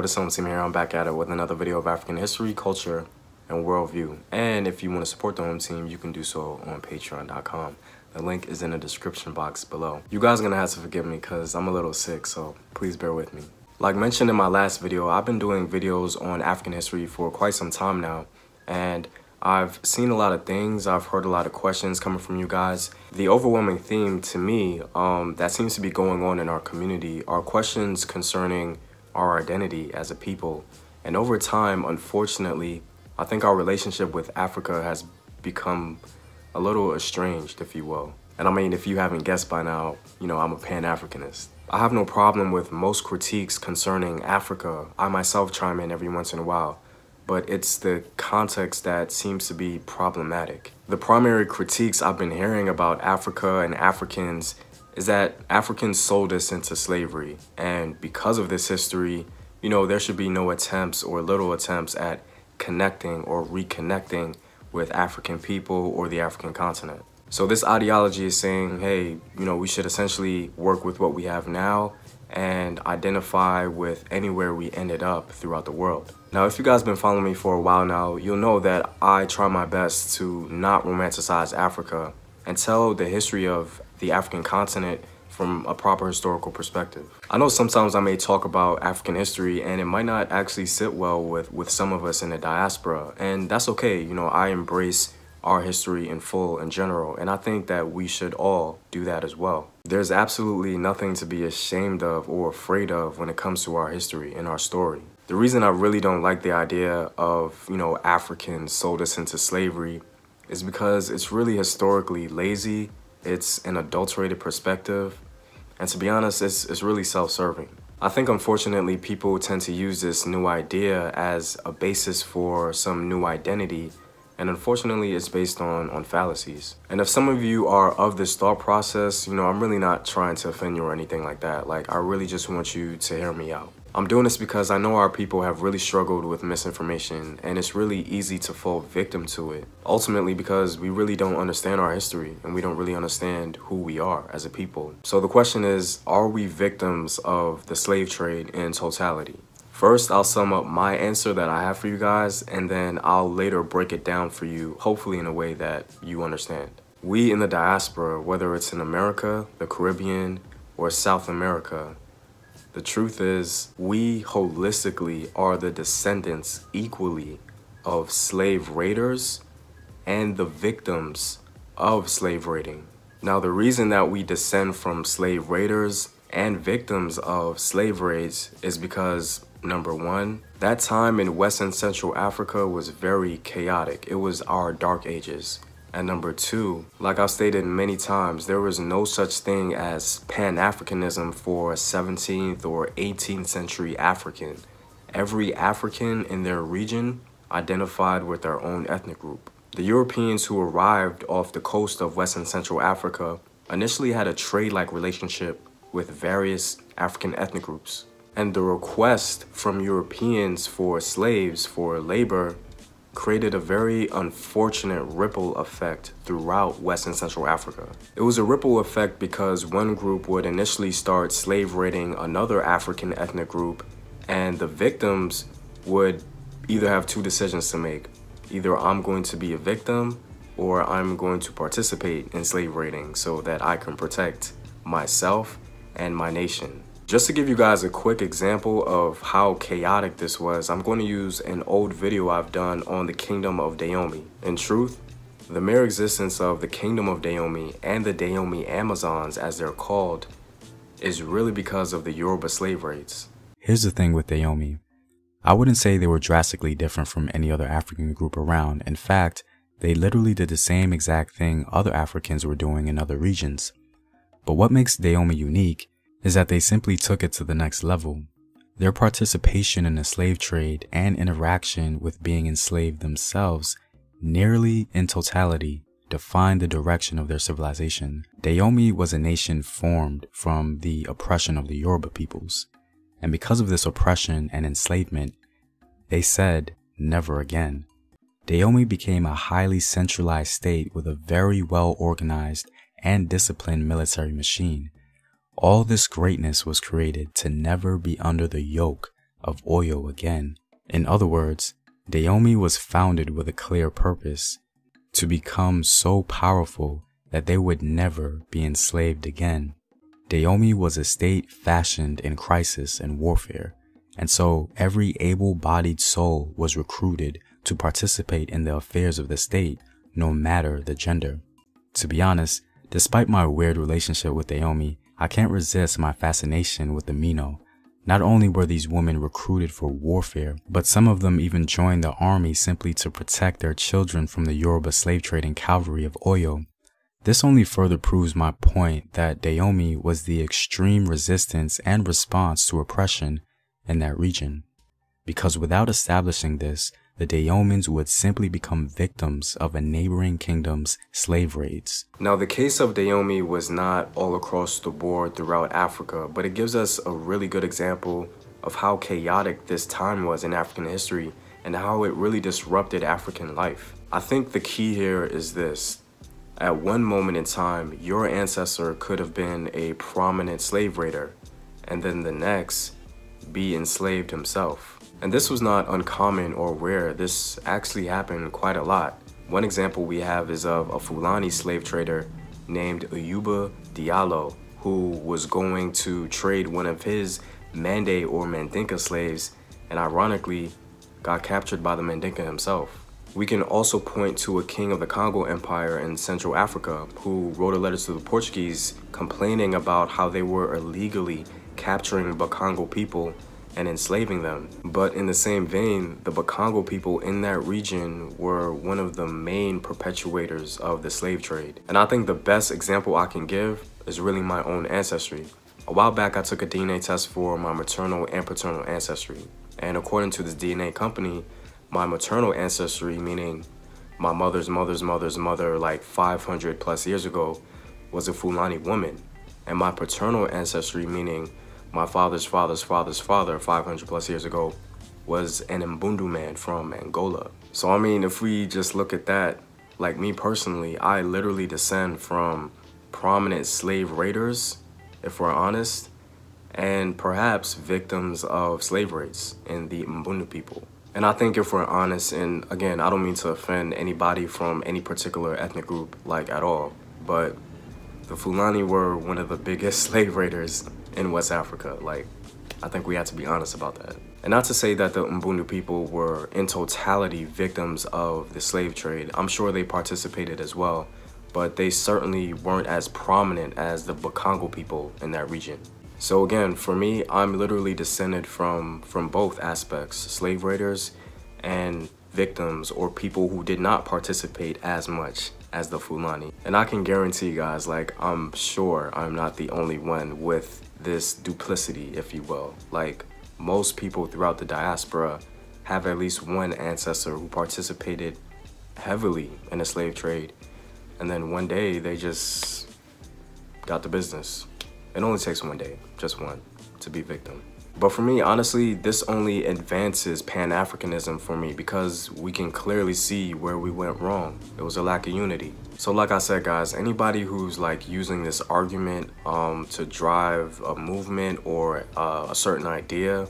what is Naomi here. I'm back at it with another video of African history, culture, and worldview. And if you want to support the home team, you can do so on patreon.com. The link is in the description box below. You guys are gonna have to forgive me because I'm a little sick, so please bear with me. Like mentioned in my last video, I've been doing videos on African history for quite some time now, and I've seen a lot of things. I've heard a lot of questions coming from you guys. The overwhelming theme to me that seems to be going on in our community are questions concerning our identity as a people. And over time, unfortunately, I think our relationship with Africa has become a little estranged, if you will. And I mean, if you haven't guessed by now, you know, I'm a Pan-Africanist. I have no problem with most critiques concerning Africa. I myself chime in every once in a while, but it's the context that seems to be problematic. The primary critiques I've been hearing about Africa and Africans is that Africans sold us into slavery, and because of this history, you know, there should be no attempts or little attempts at connecting or reconnecting with African people or the African continent. So this ideology is saying, hey, you know, we should essentially work with what we have now and identify with anywhere we ended up throughout the world. Now, if you guys have been following me for a while now, you'll know that I try my best to not romanticize Africa and tell the history of the African continent from a proper historical perspective. I know sometimes I may talk about African history and it might not actually sit well with some of us in the diaspora, and that's okay. You know, I embrace our history in full in general, and I think that we should all do that as well. There's absolutely nothing to be ashamed of or afraid of when it comes to our history and our story. The reason I really don't like the idea of, you know, Africans sold us into slavery is because it's really historically lazy, it's an adulterated perspective, and to be honest, it's really self-serving. I think unfortunately people tend to use this new idea as a basis for some new identity, and unfortunately it's based on fallacies. And if some of you are of this thought process, you know, I'm really not trying to offend you or anything like that. Like, I really just want you to hear me out. I'm doing this because I know our people have really struggled with misinformation, and it's really easy to fall victim to it. Ultimately because we really don't understand our history and we don't really understand who we are as a people. So the question is, are we victims of the slave trade in totality? First, I'll sum up my answer that I have for you guys, and then I'll later break it down for you, hopefully in a way that you understand. We in the diaspora, whether it's in America, the Caribbean, or South America, the truth is, we holistically are the descendants equally of slave raiders and the victims of slave raiding. Now, the reason that we descend from slave raiders and victims of slave raids is because, number one, that time in West and Central Africa was very chaotic. It was our dark ages. And number two, like I've stated many times, there was no such thing as Pan-Africanism for 17th or 18th century African. Every African in their region identified with their own ethnic group. The Europeans who arrived off the coast of West and Central Africa initially had a trade-like relationship with various African ethnic groups. And the request from Europeans for slaves, for labor, created a very unfortunate ripple effect throughout West and Central Africa. It was a ripple effect because one group would initially start slave raiding another African ethnic group, and the victims would either have two decisions to make. Either I'm going to be a victim or I'm going to participate in slave raiding so that I can protect myself and my nation. Just to give you guys a quick example of how chaotic this was, I'm going to use an old video I've done on the Kingdom of Naomi. In truth, the mere existence of the Kingdom of Naomi and the Naomi Amazons, as they're called, is really because of the Yoruba slave raids. Here's the thing with Naomi. I wouldn't say they were drastically different from any other African group around. In fact, they literally did the same exact thing other Africans were doing in other regions. But what makes Naomi unique is that they simply took it to the next level. Their participation in the slave trade and interaction with being enslaved themselves nearly in totality defined the direction of their civilization. Naomi was a nation formed from the oppression of the Yoruba peoples, and because of this oppression and enslavement, they said never again. Naomi became a highly centralized state with a very well organized and disciplined military machine. All this greatness was created to never be under the yoke of Oyo again. In other words, Naomi was founded with a clear purpose: to become so powerful that they would never be enslaved again. Naomi was a state fashioned in crisis and warfare, and so every able-bodied soul was recruited to participate in the affairs of the state, no matter the gender. To be honest, despite my weird relationship with Naomi, I can't resist my fascination with the Mino. Not only were these women recruited for warfare, but some of them even joined the army simply to protect their children from the Yoruba slave trading cavalry of Oyo. This only further proves my point that Naomi was the extreme resistance and response to oppression in that region. Because without establishing this, the Dayomans would simply become victims of a neighboring kingdom's slave raids. Now, the case of Naomi was not all across the board throughout Africa, but it gives us a really good example of how chaotic this time was in African history and how it really disrupted African life. I think the key here is this. At one moment in time, your ancestor could have been a prominent slave raider, and then the next, be enslaved himself. And this was not uncommon or rare. This actually happened quite a lot. One example we have is of a Fulani slave trader named Ayuba Diallo, who was going to trade one of his Mande or Mandinka slaves, and ironically got captured by the Mandinka himself. We can also point to a king of the Congo Empire in Central Africa who wrote a letter to the Portuguese complaining about how they were illegally capturing Bakongo people and enslaving them. But in the same vein, the Bakongo people in that region were one of the main perpetuators of the slave trade. And I think the best example I can give is really my own ancestry. A while back, I took a DNA test for my maternal and paternal ancestry. And according to this DNA company, my maternal ancestry, meaning my mother's mother's mother's mother like 500 plus years ago, was a Fulani woman. And my paternal ancestry, meaning my father's father's father's father 500 plus years ago, was an Mbundu man from Angola. So I mean, if we just look at that, like me personally, I literally descend from prominent slave raiders, if we're honest, and perhaps victims of slave raids in the Mbundu people. And I think if we're honest, and again, I don't mean to offend anybody from any particular ethnic group, like at all, but the Fulani were one of the biggest slave raiders in West Africa. Like, I think we have to be honest about that. And not to say that the Mbundu people were in totality victims of the slave trade. I'm sure they participated as well, but they certainly weren't as prominent as the Bakongo people in that region. So again, for me, I'm literally descended from both aspects, slave raiders and victims or people who did not participate as much as the Fulani. And I can guarantee you guys, like, I'm sure I'm not the only one with this duplicity, if you will. Like, most people throughout the diaspora have at least one ancestor who participated heavily in the slave trade, and then one day they just got the business. It only takes one day, just one, to be victim. But for me, honestly, this only advances Pan-Africanism for me because we can clearly see where we went wrong. It was a lack of unity. So like I said, guys, anybody who's like using this argument to drive a movement or a certain idea,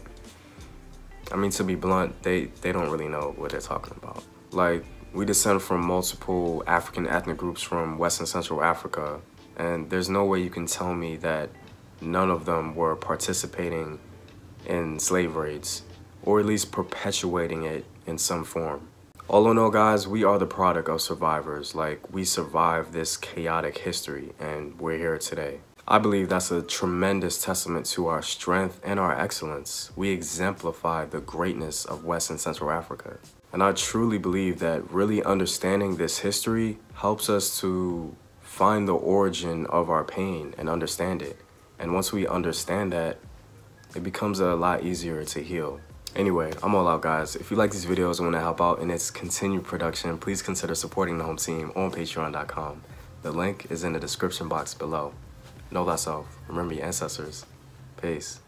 I mean, to be blunt, they don't really know what they're talking about. Like, we descend from multiple African ethnic groups from West and Central Africa, and there's no way you can tell me that none of them were participating in slave raids, or at least perpetuating it in some form. All in all, guys, we are the product of survivors. Like, we survived this chaotic history, and we're here today. I believe that's a tremendous testament to our strength and our excellence. We exemplify the greatness of West and Central Africa. And I truly believe that really understanding this history helps us to find the origin of our pain and understand it. And once we understand that, it becomes a lot easier to heal. Anyway, I'm all out, guys. If you like these videos and want to help out in its continued production, please consider supporting the home team on patreon.com. The link is in the description box below. Know thyself. Remember your ancestors. Peace.